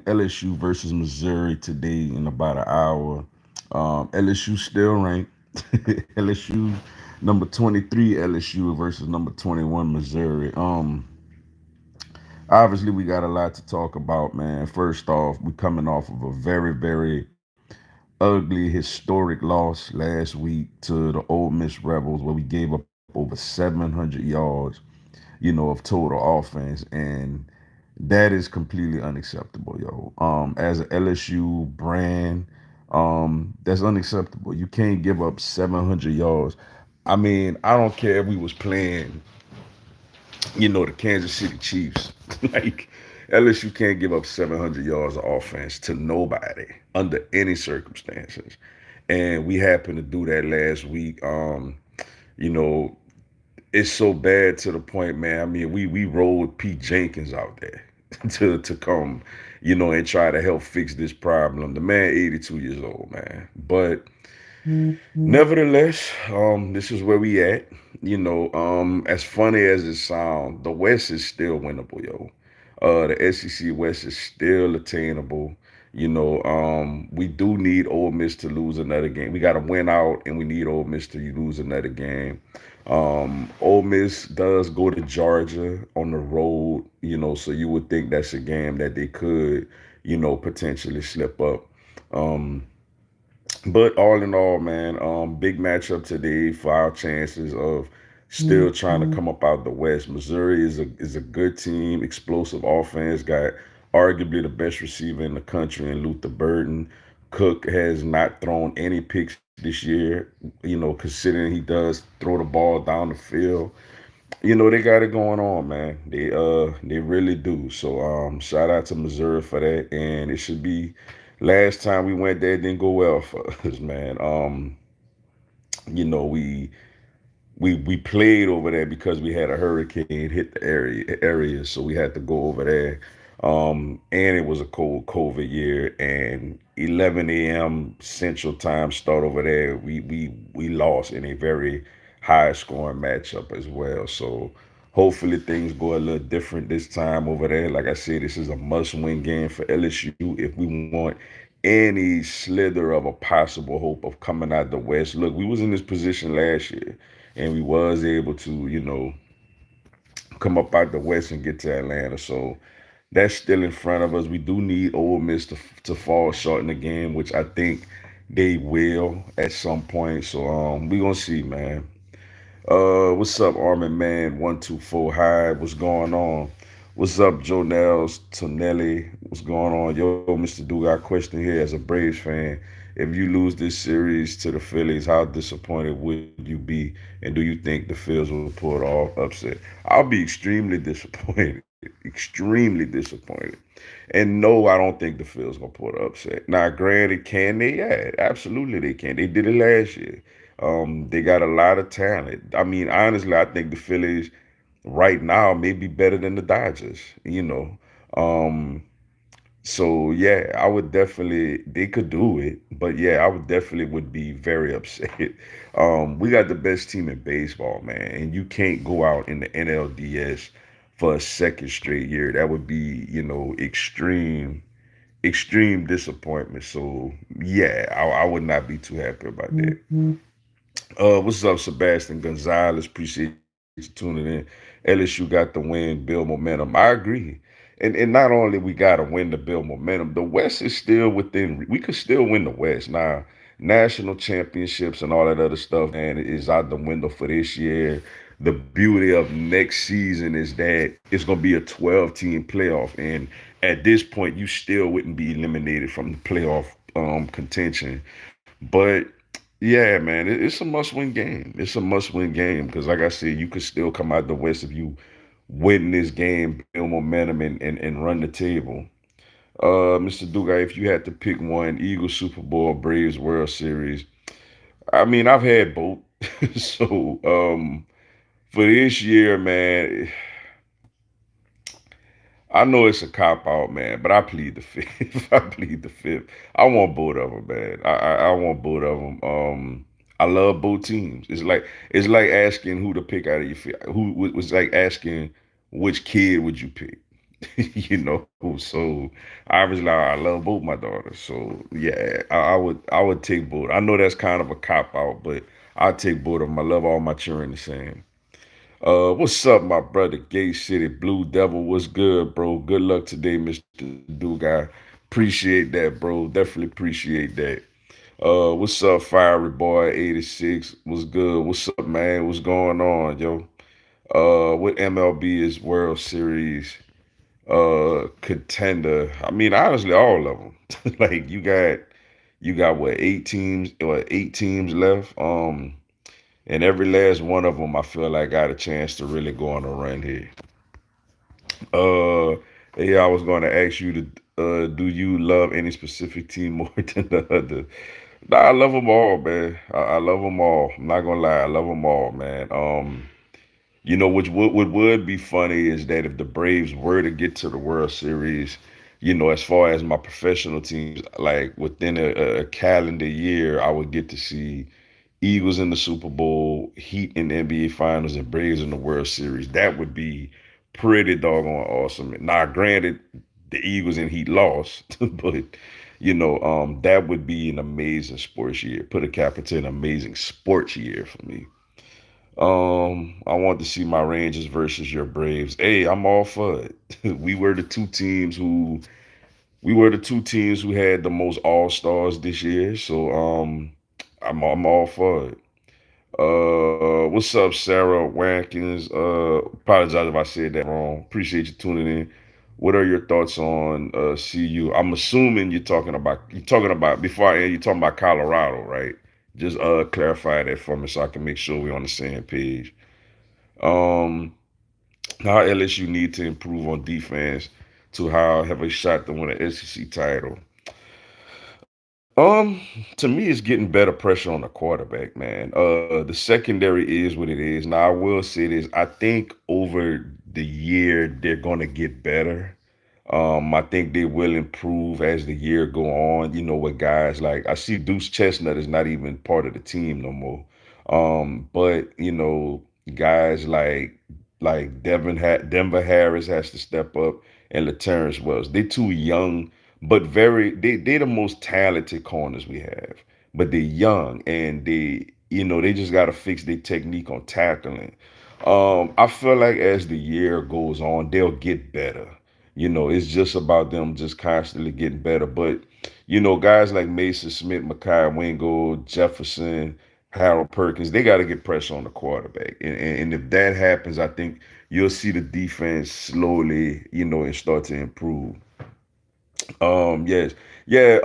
LSU versus Missouri today in about an hour. LSU still ranked. LSU number 23 LSU versus number 21 Missouri. Obviously we got a lot to talk about, man. First off, we coming off of a very ugly historic loss last week to the Ole Miss Rebels where we gave up over 700 yards, of total offense, and that is completely unacceptable, yo. As an LSU brand, that's unacceptable. You can't give up 700 yards. I mean, I don't care if we was playing, the Kansas City Chiefs. Like, LSU can't give up 700 yards of offense to nobody under any circumstances. And we happened to do that last week. You know, it's so bad to the point, man. I mean, we rolled Pete Jenkins out there to come, and try to help fix this problem. The man, 82 years old, man. But nevertheless, this is where we at. As funny as it sounds, the West is still winnable, yo. The SEC West is still attainable. We do need Ole Miss to lose another game. We got to win out, and we need Ole Miss to lose another game. Ole Miss does go to Georgia on the road, so you would think that's a game that they could, potentially slip up. Um, but all in all, man, big matchup today for our chances of still trying to come up out the West. Missouri is a good team, explosive offense, got arguably the best receiver in the country in Luther Burden. Cook has not thrown any picks this year, considering he does throw the ball down the field. They got it going on, man. They really do. So shout out to Missouri for that. And it should be last time we went there, it didn't go well for us, man. We played over there because we had a hurricane hit the area, so we had to go over there. And it was a cold COVID year, and 11 a.m. Central Time start over there. We lost in a very high scoring matchup as well. So hopefully things go a little different this time over there. Like I said, this is a must win game for LSU if we want any slither of a possible hope of coming out the West. Look, we was in this position last year, and we was able to, come up out the West and get to Atlanta. So that's still in front of us. We do need Ole Miss to fall short in the game, which I think they will at some point. So we gonna see, man. What's up, Armin Man? 124 High. What's going on? What's up, Joe Nels, Tonelli? What's going on? Yo, Mr. Dude, got a question here as a Braves fan. If you lose this series to the Phillies, how disappointed would you be? And do you think the Phillies will pull it off upset? I'll be extremely disappointed. Extremely disappointed. And no, I don't think the Phillies gonna pull the upset. Now, granted, can they? Yeah, absolutely they can. They did it last year. They got a lot of talent. I mean, honestly, I think the Phillies right now may be better than the Dodgers. Um, so yeah, I would definitely they could do it, but yeah, I would definitely would be very upset. We got the best team in baseball, man, and you can't go out in the NLDS for a second straight year. That would be, extreme disappointment. So yeah, I would not be too happy about that. What's up, Sebastian Gonzalez? Appreciate you tuning in. LSU got the win, build momentum. I agree. And not only we gotta win to build momentum, the West is still within. We could still win the West now. National championships and all that other stuff, man, is out the window for this year. The beauty of next season is that it's gonna be a 12-team playoff, and at this point, you still wouldn't be eliminated from the playoff contention. But yeah, man, it's a must-win game. It's a must-win game because, like I said, you could still come out the West if you win this game, build momentum, and run the table. Mr. Duga, if you had to pick one, Eagles Super Bowl, Braves World Series. I mean, I've had both. So for this year, man, I know it's a cop out, man, but I plead the fifth. I plead the fifth. I want both of them, man. I want both of them. I love both teams. It's like asking who to pick out of your who was like asking which kid would you pick. So obviously I love both my daughters. So yeah, I would take both. I know that's kind of a cop out, but I take both of them. I love all my children the same. What's up, my brother? Gay City Blue Devil. What's good, bro? Good luck today, Mr. Do Guy. Appreciate that, bro. Definitely appreciate that. What's up, Fiery Boy 86? What's good? What's up, man? What's going on, yo? What MLB is World Series contender? I mean, honestly, all of them. Like you got what, 8 teams or 8 teams left. And every last one of them, I feel like got a chance to really go on a run here. Uh, yeah, I was going to ask you to, do you love any specific team more than the other? Nah, I love them all, man. I love them all. I'm not gonna lie, I love them all, man. Which would be funny is that if the Braves were to get to the World Series, as far as my professional teams, like within a calendar year, I would get to see Eagles in the Super Bowl, Heat in the NBA Finals, and Braves in the World Series. That would be pretty doggone awesome. Now, granted, the Eagles and Heat lost, but that would be an amazing sports year. Put a cap into an amazing sports year for me. I want to see my Rangers versus your Braves. Hey, I'm all for it. We were the two teams who had the most All Stars this year, so I'm all for it. What's up, Sarah Watkins? Apologize if I said that wrong. Appreciate you tuning in. What are your thoughts on CU? I'm assuming you're talking about before I end, you're talking about Colorado, right? Just clarify that for me so I can make sure we're on the same page. Um, how LSU need to improve on defense to how have a shot to win an SEC title. To me, it's getting better pressure on the quarterback, man. The secondary is what it is. Now, I will say this: I think over the year they're gonna get better. I think they will improve as the year go on. With guys like I see Deuce Chestnut is not even part of the team no more. But guys like Denver Harris has to step up, and Laterrence Wells. They're too young, but they're the most talented corners we have. But they're young, and they just got to fix their technique on tackling. I feel like as the year goes on, they'll get better. It's just about them just constantly getting better. But guys like Mason Smith, Makai Wingo, Jefferson, Harold Perkins, they got to get pressure on the quarterback. And if that happens, I think you'll see the defense slowly, and start to improve. Yes. Yeah,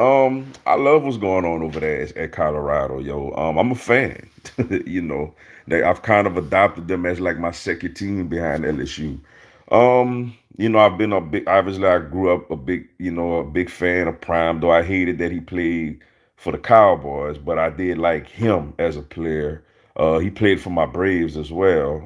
I love what's going on over there at Colorado, yo. I'm a fan. you know, I've kind of adopted them as like my second team behind LSU. I've been a big obviously I grew up a big fan of Prime, though I hated that he played for the Cowboys, but I did like him as a player. He played for my Braves as well.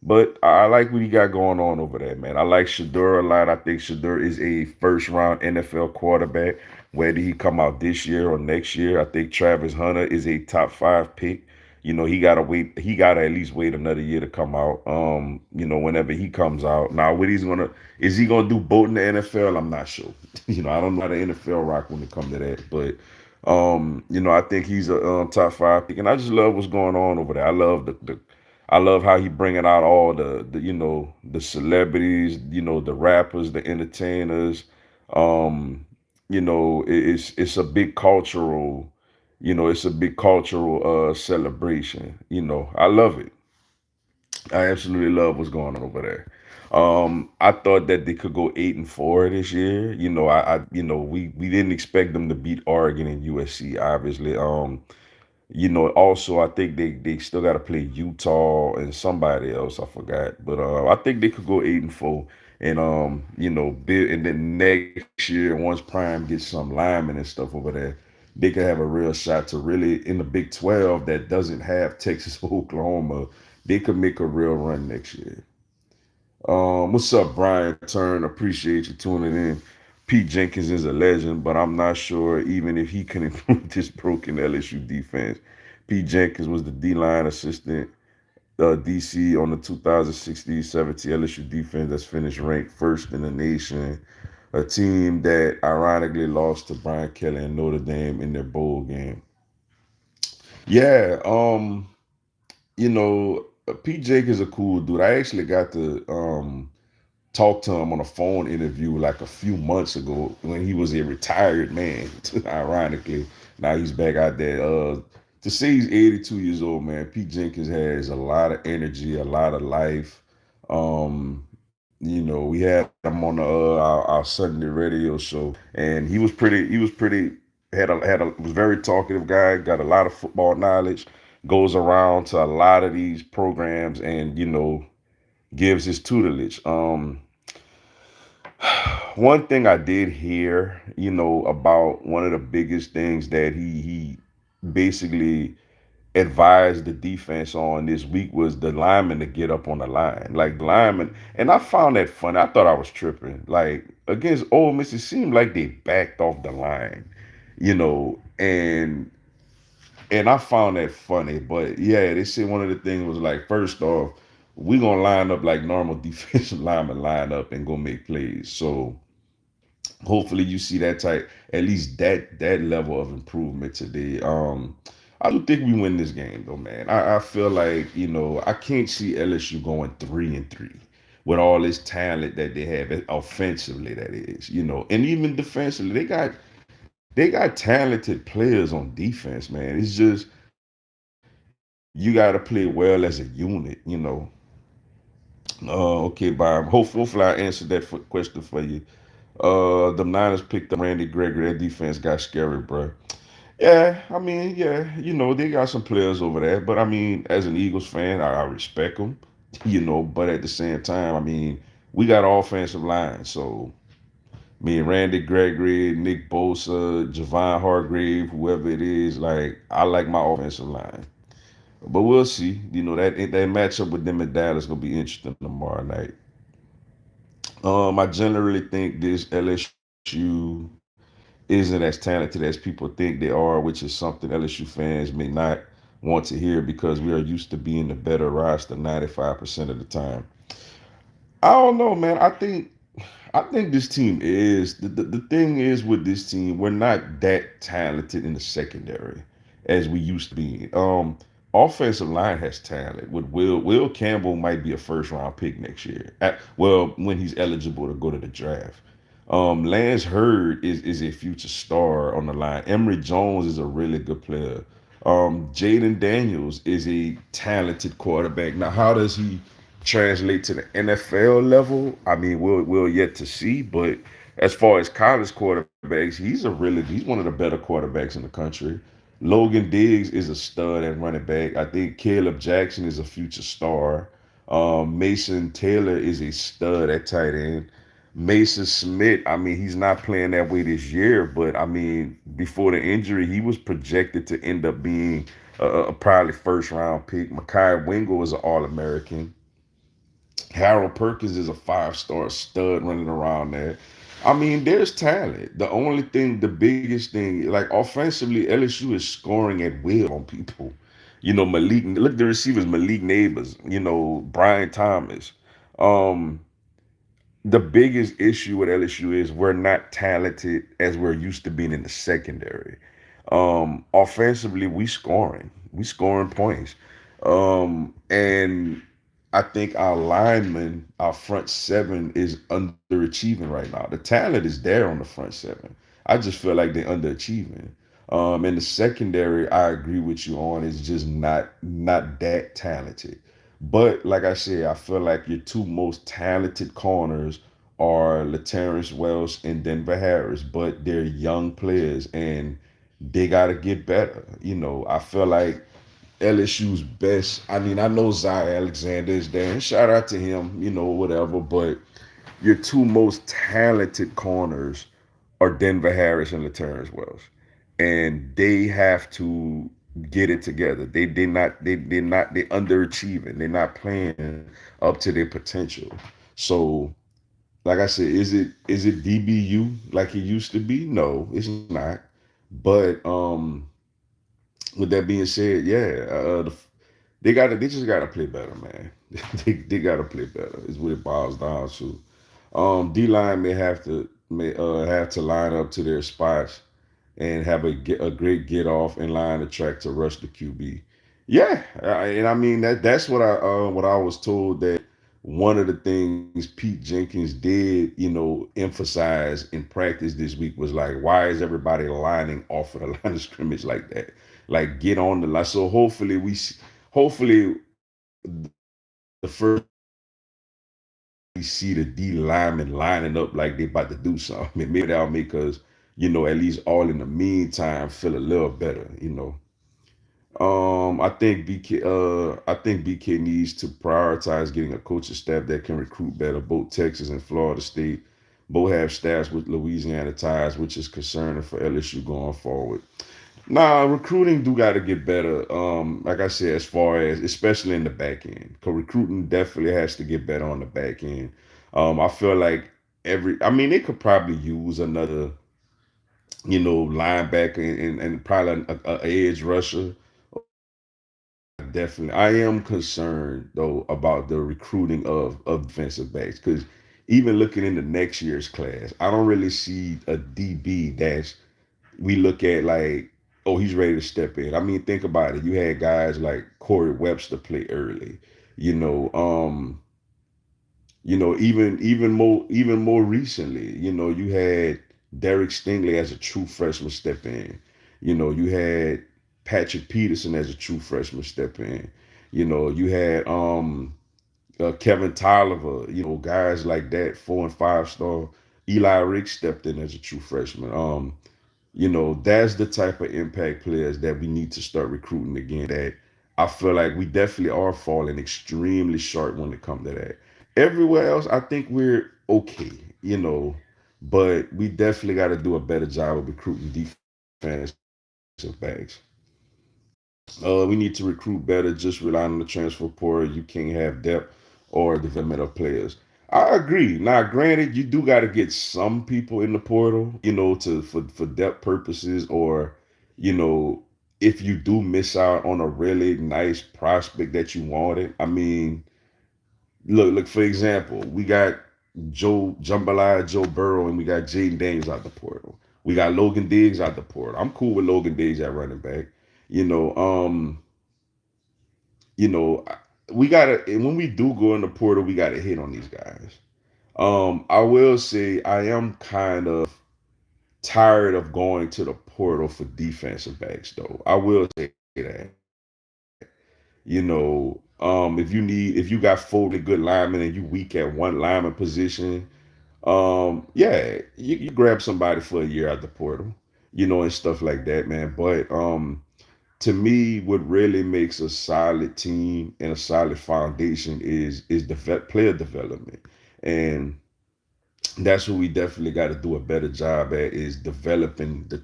But I like what he got going on over there, man. I like Shador a lot. I think Shador is a first round NFL quarterback, whether he come out this year or next year. I think Travis Hunter is a top five pick. He gotta wait, he gotta at least wait another year to come out. Whenever he comes out. Now what is he gonna do both in the NFL? I'm not sure. I don't know how the NFL rock when it comes to that. But I think he's a top five pick. And I just love what's going on over there. I love how he bringing out all the celebrities, the rappers, the entertainers. It's a big cultural celebration. I love it. I absolutely love what's going on over there. I thought that they could go 8-4 this year. We didn't expect them to beat Oregon and USC, obviously. Also I think they still got to play Utah and somebody else. I forgot, but I think they could go 8-4, and and then next year once Prime gets some linemen and stuff over there, they could have a real shot to really in the Big 12 that doesn't have Texas or Oklahoma. They could make a real run next year. What's up, Brian Turn? Appreciate you tuning in. Pete Jenkins is a legend, but I'm not sure even if he can improve this broken LSU defense. Pete Jenkins was the D line assistant DC on the 2016-17 LSU defense that's finished ranked first in the nation. A team that ironically lost to Brian Kelly and Notre Dame in their bowl game. Yeah, Pete Jake is a cool dude. I actually got to talk to him on a phone interview like a few months ago when he was a retired man. Ironically, now he's back out there. To say he's 82 years old, man, Pete Jenkins has a lot of energy, a lot of life. We had him on our Sunday radio show, and he was pretty was very talkative guy, got a lot of football knowledge, goes around to a lot of these programs, and gives his tutelage. One thing I did hear, about one of the biggest things that he basically advised the defense on this week was the linemen to get up on the line. Like the linemen, and I found that funny. I thought I was tripping. Like against Ole Miss, it seemed like they backed off the line, and I found that funny. But yeah, they said one of the things was like, first off, we gonna line up like normal defensive linemen line up and go make plays. So hopefully you see that type, at least that level of improvement today. I do think we win this game though, man. I feel like, I can't see LSU going 3-3 with all this talent that they have offensively, that is, and even defensively. They got talented players on defense, man. It's just you got to play well as a unit. Okay, Bob. Hopefully I answered that question for you. The Niners picked up Randy Gregory. That defense got scary, bro. Yeah, I mean, yeah, they got some players over there, but I mean, as an Eagles fan, I respect them, but at the same time, I mean, we got offensive line, so me and Randy Gregory, Nick Bosa, Javon Hargrave, whoever it is, like I like my offensive line. But we'll see. That matchup with them and Dallas gonna be interesting tomorrow night. I generally think this LSU isn't as talented as people think they are, which is something LSU fans may not want to hear because we are used to being the better roster 95% of the time. I don't know, man. I think this team is the thing is with this team, we're not that talented in the secondary as we used to be. Offensive line has talent. With Will Campbell might be a first round pick next year. Well, when he's eligible to go to the draft. Lance Hurd is a future star on the line. Emory Jones is a really good player. Jaden Daniels is a talented quarterback. Now, how does he translate to the NFL level? I mean, we'll yet to see. But as far as college quarterbacks, he's one of the better quarterbacks in the country. Logan Diggs is a stud at running back. I think Caleb Jackson is a future star. Mason Taylor is a stud at tight end. Mason Smith, I mean, he's not playing that way this year, but I mean, before the injury, he was projected to end up being a probably first round pick. Makai Wingo is an All American. Harold Perkins is a 5-star stud running around there. I mean, there's talent. The only thing, the biggest thing, like offensively, LSU is scoring at will on people. Look at the receivers, Malik Neighbors, Brian Thomas. Um, the biggest issue with LSU is we're not talented as we're used to being in the secondary. Offensively, we scoring points. And I think our linemen, our front seven is underachieving right now. The talent is there on the front seven. I just feel like they're underachieving. And the secondary, I agree with you on, is just not that talented. But like I said, I feel like your two most talented corners are Laterrence Welsh and Denver Harris, but they're young players and they got to get better. I feel like LSU's best. I mean, I know Zay Alexander is there, and shout out to him, whatever. But your two most talented corners are Denver Harris and Laterrence Wells, and they have to get it together. They underachieving. They're not playing up to their potential. So, like I said, is it DBU like it used to be? No, it's not. But with that being said, yeah, they just gotta play better, man. They gotta play better. Is what it boils down to. D line may have to line up to their spots and have a great get off and line the track to rush the QB. Yeah, and I mean that's what I was told, that one of the things Pete Jenkins did, emphasize in practice this week was like, why is everybody lining off of the line of scrimmage like that? Like, get on the line. So hopefully the first we see the D linemen lining up like they about to do something. I mean, maybe that'll make us, at least all in the meantime feel a little better. I think BK needs to prioritize getting a coaching staff that can recruit better. Both Texas and Florida State both have staffs with Louisiana ties, which is concerning for LSU going forward. Nah, recruiting do got to get better. Like I said, as far as especially in the back end, because recruiting definitely has to get better on the back end. I feel like I mean, they could probably use another, linebacker and probably a edge rusher. Definitely, I am concerned though about the recruiting of defensive backs, because even looking into next year's class, I don't really see a DB that's we look at like, oh, he's ready to step in. I mean, think about it. You had guys like Corey Webster play early. You know, um, even more recently, you had Derek Stingley as a true freshman step in. You had Patrick Peterson as a true freshman step in. You had Kevin Tolliver, guys like that, 4 and 5 star. Eli Rick stepped in as a true freshman. That's the type of impact players that we need to start recruiting again. That I feel like we definitely are falling extremely short when it comes to that. Everywhere else, I think we're okay, but we definitely got to do a better job of recruiting defensive backs. We need to recruit better. Just relying on the transfer portal, you can't have depth or development of players. I agree. Now, granted, you do got to get some people in the portal, to for depth purposes, or you know, if you do miss out on a really nice prospect that you wanted. I mean, look. For example, we got Joe Jambalaya, Joe Burrow, and we got Jaden Daniels out the portal. We got Logan Diggs out the portal. I'm cool with Logan Diggs at running back. You know, um, you know, we gotta when we do go in the portal, we gotta hit on these guys. I will say I am kind of tired of going to the portal for defensive backs, though. I will say that. If you got 40 good linemen and you weak at one lineman position, yeah, you grab somebody for a year at the portal, and stuff like that, man. But to me, what really makes a solid team and a solid foundation is the player development, and that's what we definitely got to do a better job at, is developing the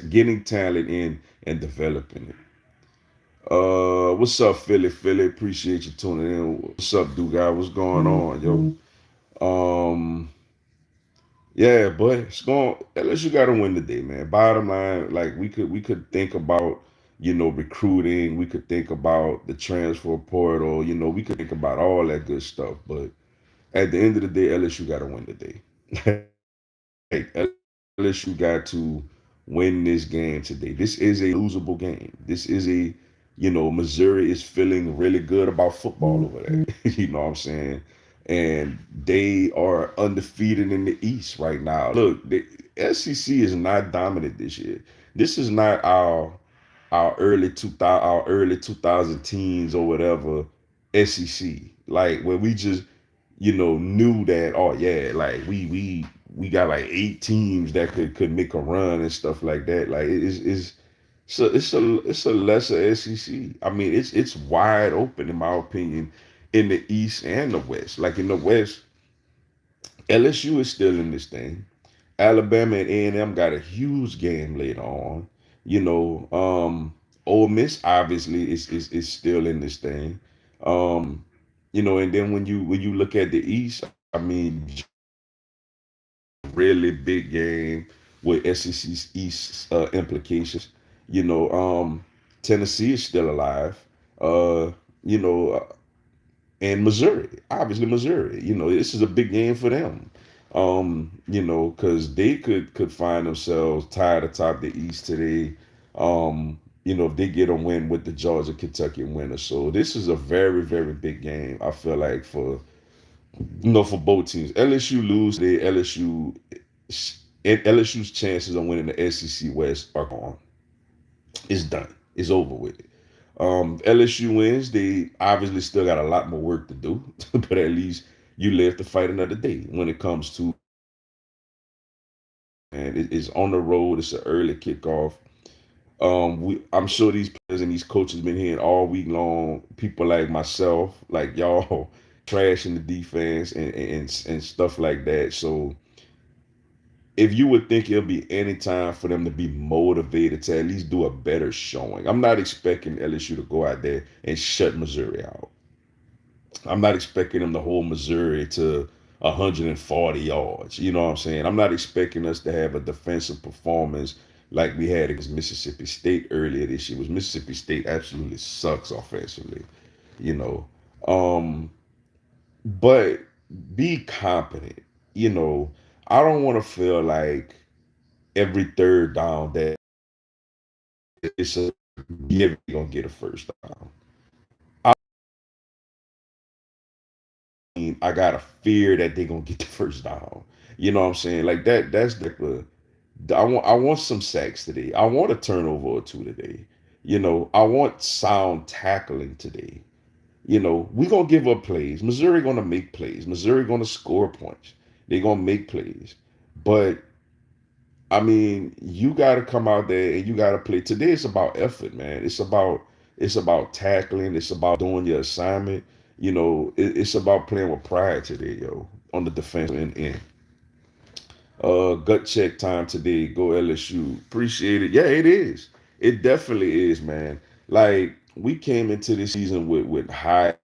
getting talent in and developing it. What's up, Philly? Philly, appreciate you tuning in. What's up, dude? Guy? What's going on, yo? Yeah, but it's going. Unless you got to win today, man. Bottom line, like we could think about, recruiting. We could think about the transfer portal. We could think about all that good stuff. But at the end of the day, LSU got to win today. Hey, LSU got to win this game today. This is a losable game. This is Missouri is feeling really good about football over there. You know what I'm saying? And they are undefeated in the East right now. Look, the SEC is not dominant this year. This is not our early 2000 teens or whatever SEC. Like, where we just knew that, oh yeah, like we got like 8 teams that could make a run and stuff like that. Like, it's a lesser SEC. I mean, it's wide open in my opinion, in the East and the West. Like, in the West, LSU is still in this thing. Alabama and A&M got a huge game later on. Ole Miss obviously is still in this thing. And then when you look at the East, I mean, really big game with SEC East implications. You know, Tennessee is still alive. Uh, you know, and Missouri, obviously Missouri. This is a big game for them. Because they could find themselves tied atop the East today. If they get a win with the Georgia Kentucky winner. So this is a very, very big game, I feel like, for both teams. LSU lose today, LSU's chances of winning the SEC West are gone. It's done. It's over with. LSU wins. They obviously still got a lot more work to do, but at least you live to fight another day. When it comes to, and it's on the road. It's an early kickoff. I'm sure these players and these coaches been hearing all week long. People like myself, like y'all, trashing the defense and stuff like that. So if you would think it'll be any time for them to be motivated to at least do a better showing. I'm not expecting LSU to go out there and shut Missouri out. I'm not expecting them to hold Missouri to 140 yards. You know what I'm saying? I'm not expecting us to have a defensive performance like we had against Mississippi State earlier this year. Was Mississippi State absolutely sucks offensively, you know. Um, but be competent. You know, I don't want to feel like every third down that it's a given you're gonna get a first down. I mean, I gotta fear that they're gonna get the first down. You know what I'm saying? Like that. I want some sacks today. I want a turnover or two today. I want sound tackling today. We gonna give up plays. Missouri gonna make plays. Missouri gonna score points. They gonna make plays. But I mean, you got to come out there and you got to play. Today it's about effort, man. It's about tackling. It's about doing your assignment. It's about playing with pride today, yo, on the defensive end. Gut check time today. Go LSU. Appreciate it. Yeah, it is. It definitely is, man. Like we came into this season with high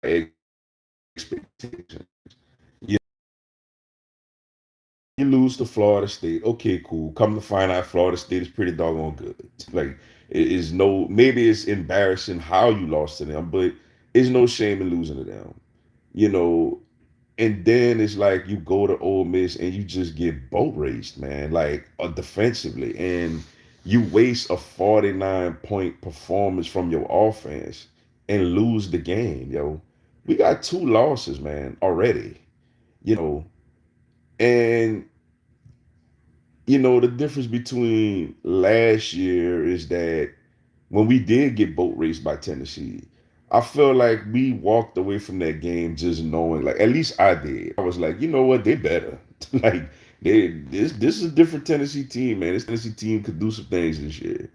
expectations. You, you lose to Florida State. Okay, cool. Come to find out, Florida State is pretty doggone good. Like it is no. Maybe it's embarrassing how you lost to them, but it's no shame in losing to them. You know, and then it's like you go to Ole Miss and you just get boat raced, man, like defensively, and you waste a 49-point performance from your offense and lose the game, yo. We got two losses, man, already, you know, and the difference between last year is that when we did get boat raced by Tennessee, I feel like we walked away from that game just knowing, like at least I did. I was like, you know what, they better. Like this is a different Tennessee team, man. This Tennessee team could do some things this year.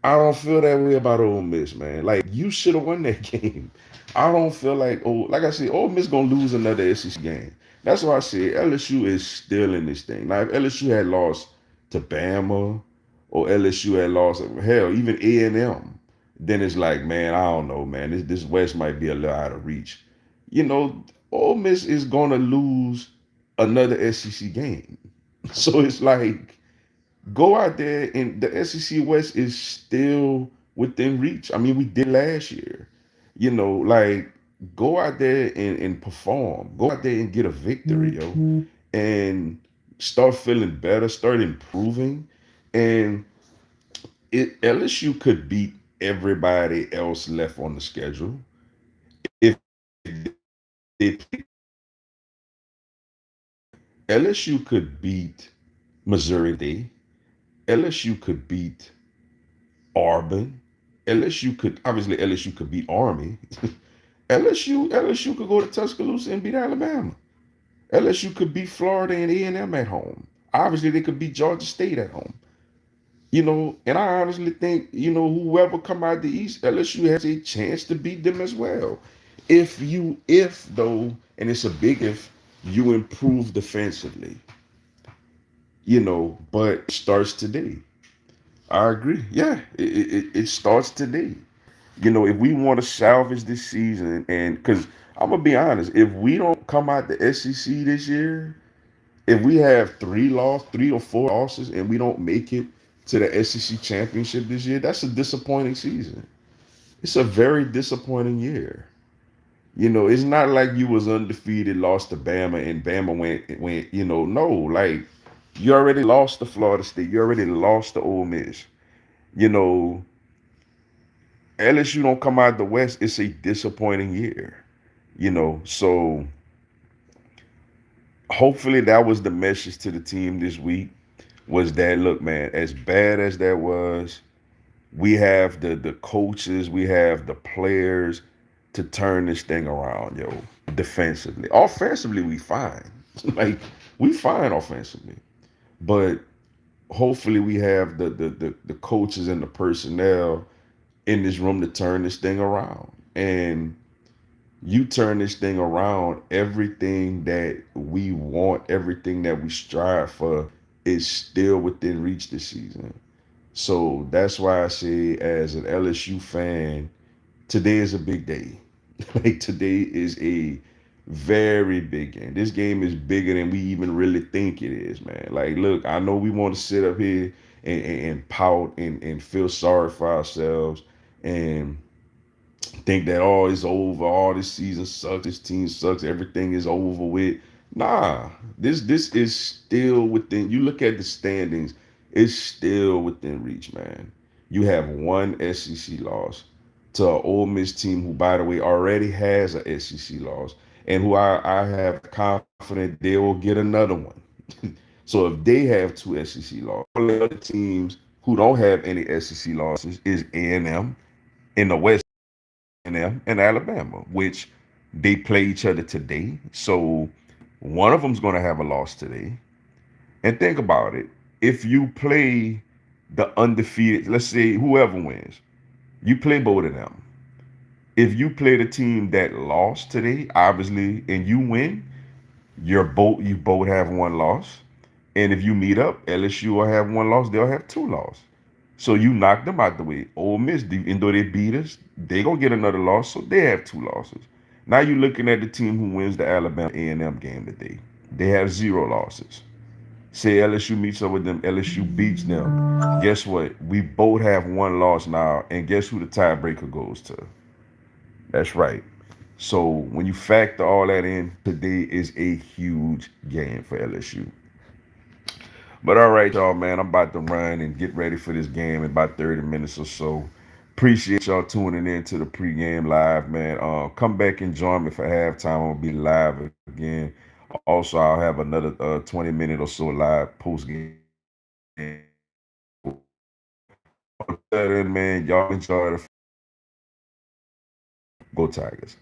I don't feel that way about Ole Miss, man. Like you should have won that game. I don't feel like I said, Ole Miss gonna lose another SEC game. That's why I said LSU is still in this thing. Now, if LSU had lost to Bama or LSU had lost, hell, even A&M, then it's like, man, I don't know, man. This West might be a little out of reach. Ole Miss is gonna lose another SEC game. So it's like go out there and the SEC West is still within reach. I mean, we did last year. Like go out there and perform. Go out there and get a victory, yo. And start feeling better, start improving. And LSU could beat everybody else left on the schedule. If they LSU could beat Missouri Day, LSU could beat Auburn. LSU could beat Army. LSU could go to Tuscaloosa and beat Alabama. LSU could beat Florida and A&M at home. Obviously, they could beat Georgia State at home. And I honestly think, whoever come out the East, LSU has a chance to beat them as well. If though, and it's a big if, you improve defensively, but it starts today. I agree. Yeah, it starts today. If we want to salvage this season, and because I'm gonna be honest, if we don't come out the SEC this year, if we have 3 or 4 losses, and we don't make it to the SEC championship this year, that's a disappointing season. It's a very disappointing year. It's not like you was undefeated, lost to Bama, and Bama went. No, like you already lost to Florida State. You already lost to Ole Miss. You know, LSU don't come out the West. It's a disappointing year. So hopefully that was the message to the team this week. Was that, look, man, as bad as that was, we have the coaches, we have the players to turn this thing around, yo. Defensively, offensively, we fine. Like we fine offensively, but hopefully we have the coaches and the personnel in this room to turn this thing around. And you turn this thing around, everything that we want, everything that we strive for is still within reach this season. So that's why I say, as an LSU fan, today is a big day. Like today is a very big game. This game is bigger than we even really think it is, man. Like, look, I know we want to sit up here and pout and feel sorry for ourselves and think that, oh, it's over, all this season sucks, this team sucks, everything is over with. Nah, this is still within. You look at the standings, it's still within reach, man. You have one SEC loss to an Ole Miss team who, by the way, already has a SEC loss, and who I have confident they will get another one. So if they have two SEC losses, all the other teams who don't have any SEC losses is A&M in the West, A&M and Alabama, which they play each other today. So one of them's going to have a loss today. And think about it. If you play the undefeated, let's say whoever wins, you play both of them. If you play the team that lost today, obviously, and you win, you both have one loss. And if you meet up, LSU will have one loss, they'll have two losses. So you knock them out the way. Ole Miss, even though they beat us, they gonna get another loss, so they have two losses. Now you're looking at the team who wins the Alabama A&M game today. They have zero losses. Say LSU meets up with them, LSU beats them. Guess what? We both have one loss now, and guess who the tiebreaker goes to? That's right. So when you factor all that in, today is a huge game for LSU. But all right, y'all, man, I'm about to run and get ready for this game in about 30 minutes or so. Appreciate y'all tuning in to the pregame live, man. Come back and join me for halftime. I'm gonna be live again. Also, I'll have another 20-minute or so live post game. Until then, man, y'all enjoy the Go Tigers.